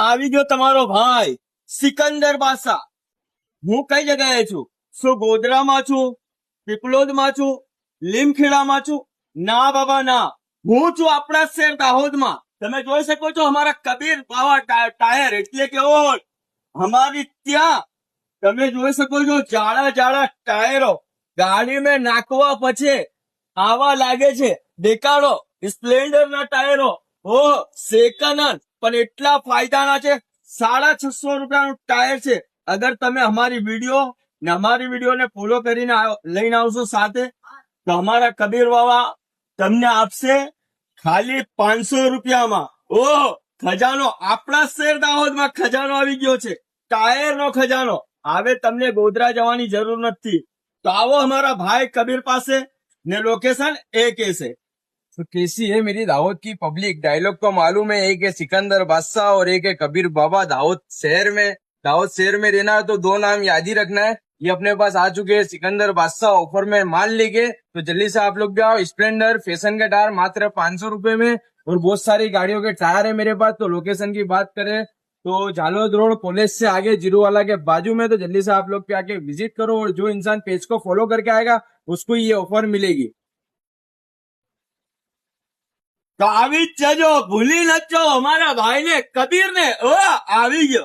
આવી ગયો તમારો ભાઈ સિકંદર બાદશાહ। હું કઈ જગ્યાએ છું? શું ગોધરામાં છું, પીપલોદમાં છું, લીમખેડામાં છું? ના બાબા ના, હું છું આપણા શહેર દાહોદમાં। તમે જોઈ શકો છો અમારા કબીર બાવા ટાયર એટલે કે અમારી ત્યાં તમે જોઈ શકો છો જાડા જાડા ટાયરો ગાડી મેં નાખવા પછી આવા લાગે છે। દેખાડો સ્પ્લેન્ડર ના ટાયરો સેકન્ડ હેન્ડ પણ એટલા ફાયદાના છે। 650 રૂપિયાનું ટાયર છે। અગર તમે અમારી વિડીયો ને ફોલો કરીને લઈને આવશો સાથે તો અમારા કબીર બાવા તમને આપશે ખાલી 500 રૂપિયામાં। ખજાનો આપણા શહેર દાહોદમાં ખજાનો આવી ગયો છે, ટાયર નો ખજાનો। હવે તમને ગોધરા જવાની જરૂર નથી, તો આવો हमारा भाई कबीर पासे ने लोकेशन एक है। तो कैसी है मेरी दाहोद की पब्लिक? डायलॉग तो मालूम है, एक है सिकंदर बादशाह और एक है कबीर बाबा। दाहोद शहर में रहना है तो दो नाम याद ही रखना है। ये अपने पास आ चुके हैं सिकंदर बादशाह, ऑफर में माल लेके। तो जल्दी से आप लोग भी आओ। स्प्लेंडर फैशन के टायर मात्र 500 रुपए में और बहुत सारी गाड़ियों के टायर है मेरे पास। तो लोकेशन की बात करें तो जालोद रोड कॉलेज से आगे जीरोवाला के बाजू में। तो जल्दी से आप लोग पे आके विजिट करो और जो इंसान पेज को फॉलो करके आएगा उसको ये ऑफर मिलेगी। તો આવી જ જજો, ભૂલી ન જજો અમારા ભાઈ ને કબીર ને। આવી ગયો।